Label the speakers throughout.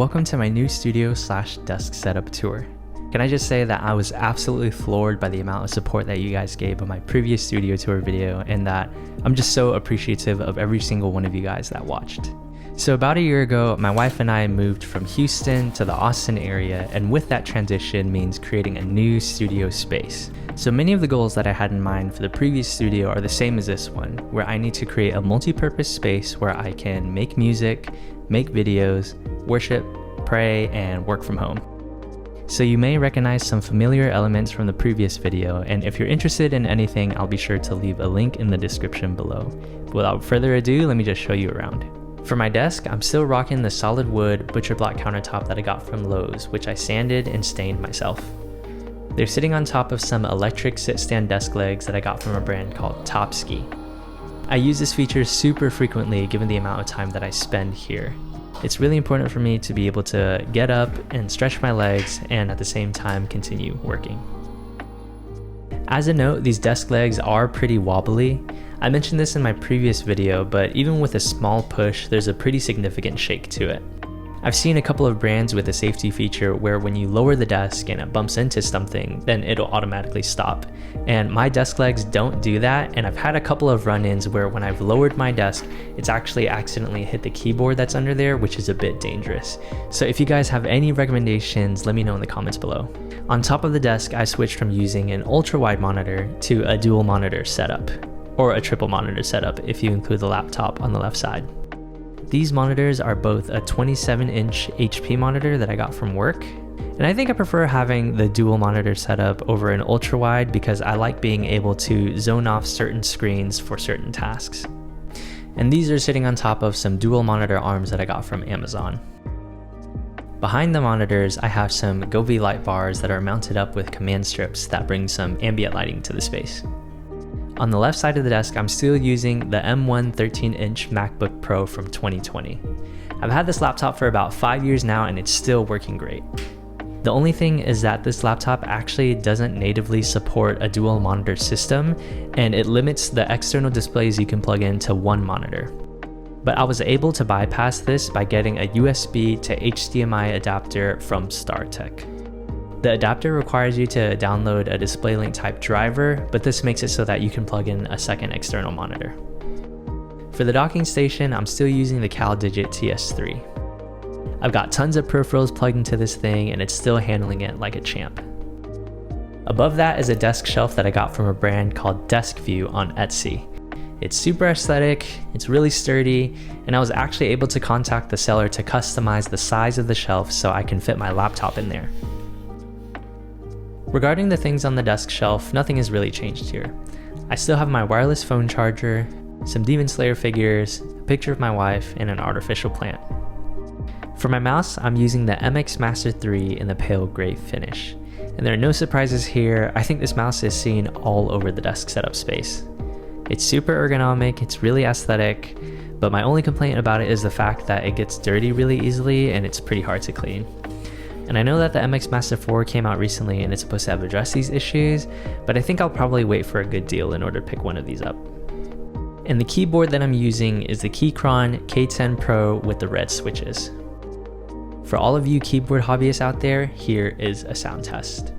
Speaker 1: welcome to my new studio/desk setup tour. Can I just say that I was absolutely floored by the amount of support that you guys gave on my previous studio tour video, and that I'm just so appreciative of every single one of you guys that watched. So about a year ago, my wife and I moved from Houston to the Austin area, and with that transition means creating a new studio space. So many of the goals that I had in mind for the previous studio are the same as this one, where I need to create a multi-purpose space where I can make music, make videos, worship, pray, and work from home. So you may recognize some familiar elements from the previous video, and if you're interested in anything, I'll be sure to leave a link in the description below. Without further ado, let me just show you around. For my desk, I'm still rocking the solid wood butcher block countertop that I got from Lowe's, which I sanded and stained myself. They're sitting on top of some electric sit-stand desk legs that I got from a brand called Topski. I use this feature super frequently given the amount of time that I spend here. It's really important for me to be able to get up and stretch my legs and at the same time continue working. As a note, these desk legs are pretty wobbly. I mentioned this in my previous video, but even with a small push, there's a pretty significant shake to it. I've seen a couple of brands with a safety feature where when you lower the desk and it bumps into something, then it'll automatically stop. And my desk legs don't do that, and I've had a couple of run-ins where when I've lowered my desk, it's actually accidentally hit the keyboard that's under there, which is a bit dangerous. So if you guys have any recommendations, let me know in the comments below. On top of the desk, I switched from using an ultra-wide monitor to a dual monitor setup, or a triple monitor setup if you include the laptop on the left side. These monitors are both a 27-inch HP monitor that I got from work, and I think I prefer having the dual monitor setup over an ultra-wide because I like being able to zone off certain screens for certain tasks. And these are sitting on top of some dual monitor arms that I got from Amazon. Behind the monitors, I have some Govee light bars that are mounted up with command strips that bring some ambient lighting to the space. On the left side of the desk, I'm still using the M1 13-inch MacBook Pro from 2020. I've had this laptop for about 5 years now and it's still working great. The only thing is that this laptop actually doesn't natively support a dual monitor system, and it limits the external displays you can plug into one monitor. But I was able to bypass this by getting a USB to HDMI adapter from StarTech. The adapter requires you to download a DisplayLink type driver, but this makes it so that you can plug in a second external monitor. For the docking station, I'm still using the Gadget TS3. I've got tons of peripherals plugged into this thing and it's still handling it like a champ. Above that is a desk shelf that I got from a brand called DeskView on Etsy. It's super aesthetic, it's really sturdy, and I was actually able to contact the seller to customize the size of the shelf so I can fit my laptop in there. Regarding the things on the desk shelf, nothing has really changed here. I still have my wireless phone charger, some Demon Slayer figures, a picture of my wife, and an artificial plant. For my mouse, I'm using the MX Master 3 in the pale gray finish. And there are no surprises here. I think this mouse is seen all over the desk setup space. It's super ergonomic, it's really aesthetic, but my only complaint about it is the fact that it gets dirty really easily and it's pretty hard to clean. And I know that the MX Master 4 came out recently and it's supposed to have addressed these issues, but I think I'll probably wait for a good deal in order to pick one of these up. And the keyboard that I'm using is the Keychron K10 Pro with the red switches. For all of you keyboard hobbyists out there, here is a sound test.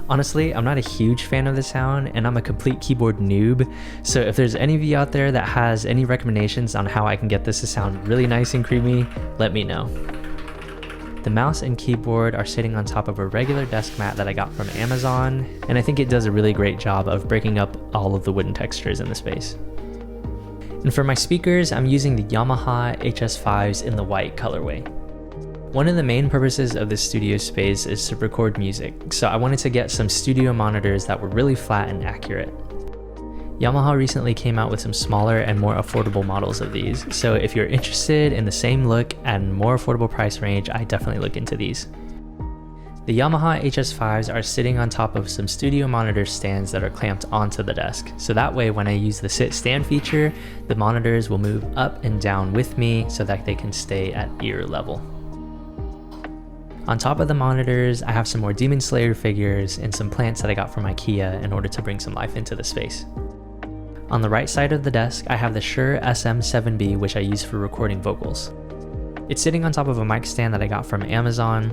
Speaker 1: Honestly, I'm not a huge fan of the sound, and I'm a complete keyboard noob, so if there's any of you out there that has any recommendations on how I can get this to sound really nice and creamy, let me know. The mouse and keyboard are sitting on top of a regular desk mat that I got from Amazon, and I think it does a really great job of breaking up all of the wooden textures in the space. And for my speakers, I'm using the Yamaha HS5s in the white colorway. One of the main purposes of this studio space is to record music, so I wanted to get some studio monitors that were really flat and accurate. Yamaha recently came out with some smaller and more affordable models of these, so if you're interested in the same look and more affordable price range, I definitely look into these. The Yamaha HS5s are sitting on top of some studio monitor stands that are clamped onto the desk, so that way when I use the sit stand feature, the monitors will move up and down with me so that they can stay at ear level. On top of the monitors, I have some more Demon Slayer figures and some plants that I got from IKEA in order to bring some life into the space. On the right side of the desk, I have the Shure SM7B, which I use for recording vocals. It's sitting on top of a mic stand that I got from Amazon,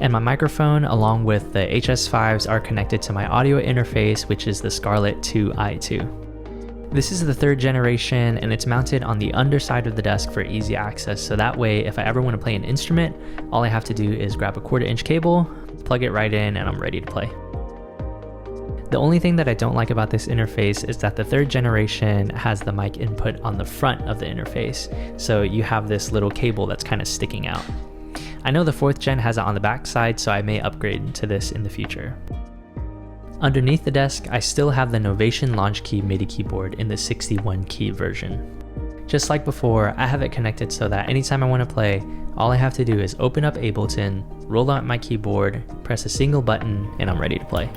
Speaker 1: and my microphone along with the HS5s are connected to my audio interface, which is the Scarlett 2i2. This is the 3rd generation and it's mounted on the underside of the desk for easy access, so that way if I ever want to play an instrument, all I have to do is grab a 1/4" cable, plug it right in, and I'm ready to play. The only thing that I don't like about this interface is that the 3rd generation has the mic input on the front of the interface, so you have this little cable that's kind of sticking out. I know the 4th gen has it on the back side, so I may upgrade to this in the future. Underneath the desk, I still have the Novation Launch Key MIDI keyboard in the 61 key version. Just like before, I have it connected so that anytime I want to play, all I have to do is open up Ableton, roll out my keyboard, press a single button, and I'm ready to play.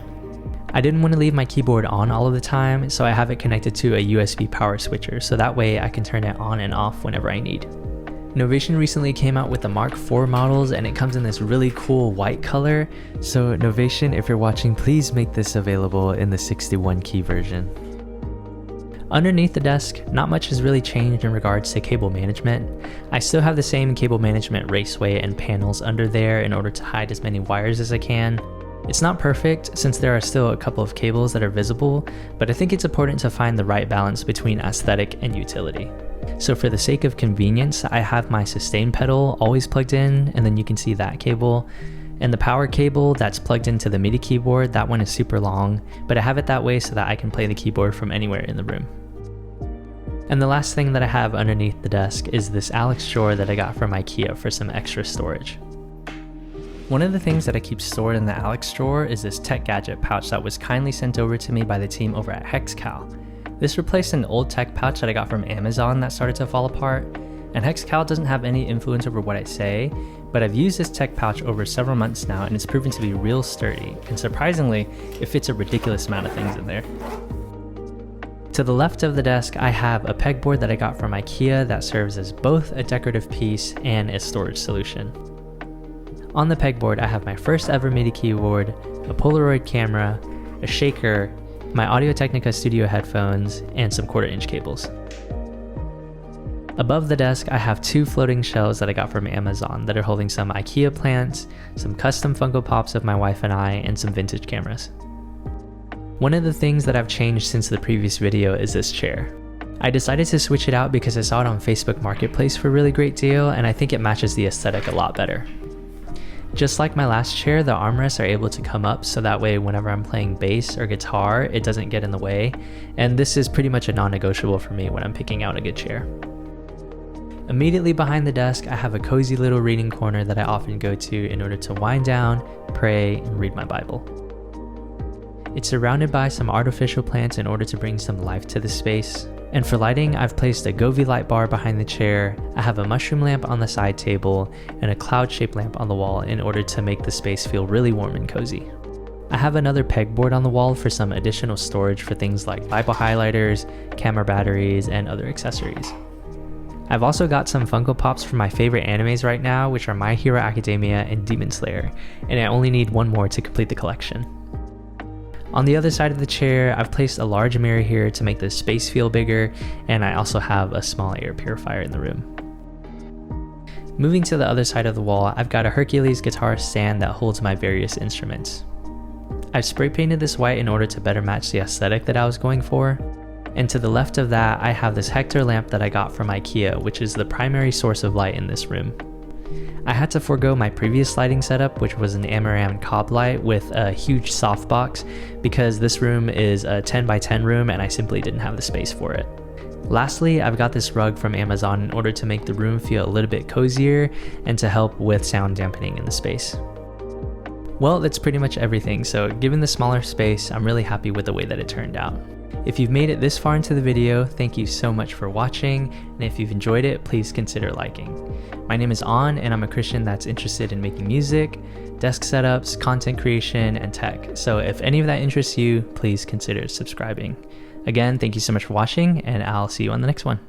Speaker 1: I didn't want to leave my keyboard on all of the time, so I have it connected to a USB power switcher, so that way I can turn it on and off whenever I need. Novation recently came out with the Mark IV models and it comes in this really cool white color, so Novation, if you're watching, please make this available in the 61 key version. Underneath the desk, not much has really changed in regards to cable management. I still have the same cable management raceway and panels under there in order to hide as many wires as I can. It's not perfect since there are still a couple of cables that are visible, but I think it's important to find the right balance between aesthetic and utility. So for the sake of convenience, I have my sustain pedal always plugged in, and then you can see that cable. And the power cable that's plugged into the MIDI keyboard, that one is super long, but I have it that way so that I can play the keyboard from anywhere in the room. And the last thing that I have underneath the desk is this Alex drawer that I got from IKEA for some extra storage. One of the things that I keep stored in the Alex drawer is this tech gadget pouch that was kindly sent over to me by the team over at Hexcal. This replaced an old tech pouch that I got from Amazon that started to fall apart, and Hexcal doesn't have any influence over what I say, but I've used this tech pouch over several months now and it's proven to be real sturdy, and surprisingly, it fits a ridiculous amount of things in there. To the left of the desk, I have a pegboard that I got from IKEA that serves as both a decorative piece and a storage solution. On the pegboard, I have my first ever MIDI keyboard, a Polaroid camera, a shaker, my Audio-Technica Studio headphones, and some 1/4" cables. Above the desk, I have 2 floating shelves that I got from Amazon that are holding some IKEA plants, some custom Funko Pops of my wife and I, and some vintage cameras. One of the things that I've changed since the previous video is this chair. I decided to switch it out because I saw it on Facebook Marketplace for a really great deal, and I think it matches the aesthetic a lot better. Just like my last chair, the armrests are able to come up so that way whenever I'm playing bass or guitar, it doesn't get in the way, and this is pretty much a non-negotiable for me when I'm picking out a good chair. Immediately behind the desk, I have a cozy little reading corner that I often go to in order to wind down, pray, and read my Bible. It's surrounded by some artificial plants in order to bring some life to the space. And for lighting, I've placed a Govee light bar behind the chair, I have a mushroom lamp on the side table, and a cloud-shaped lamp on the wall in order to make the space feel really warm and cozy. I have another pegboard on the wall for some additional storage for things like Bible highlighters, camera batteries, and other accessories. I've also got some Funko Pops from my favorite animes right now, which are My Hero Academia and Demon Slayer, and I only need one more to complete the collection. On the other side of the chair, I've placed a large mirror here to make the space feel bigger, and I also have a small air purifier in the room. Moving to the other side of the wall, I've got a Hercules guitar stand that holds my various instruments. I've spray painted this white in order to better match the aesthetic that I was going for. And to the left of that, I have this Hector lamp that I got from IKEA, which is the primary source of light in this room. I had to forego my previous lighting setup, which was an Amaram cob light with a huge softbox, because this room is a 10 by 10 room and I simply didn't have the space for it. Lastly, I've got this rug from Amazon in order to make the room feel a little bit cozier and to help with sound dampening in the space. Well, that's pretty much everything, so given the smaller space, I'm really happy with the way that it turned out. If you've made it this far into the video, thank you so much for watching, and if you've enjoyed it, please consider liking. My name is An, and I'm a Christian that's interested in making music, desk setups, content creation, and tech. So if any of that interests you, please consider subscribing. Again, thank you so much for watching, and I'll see you on the next one.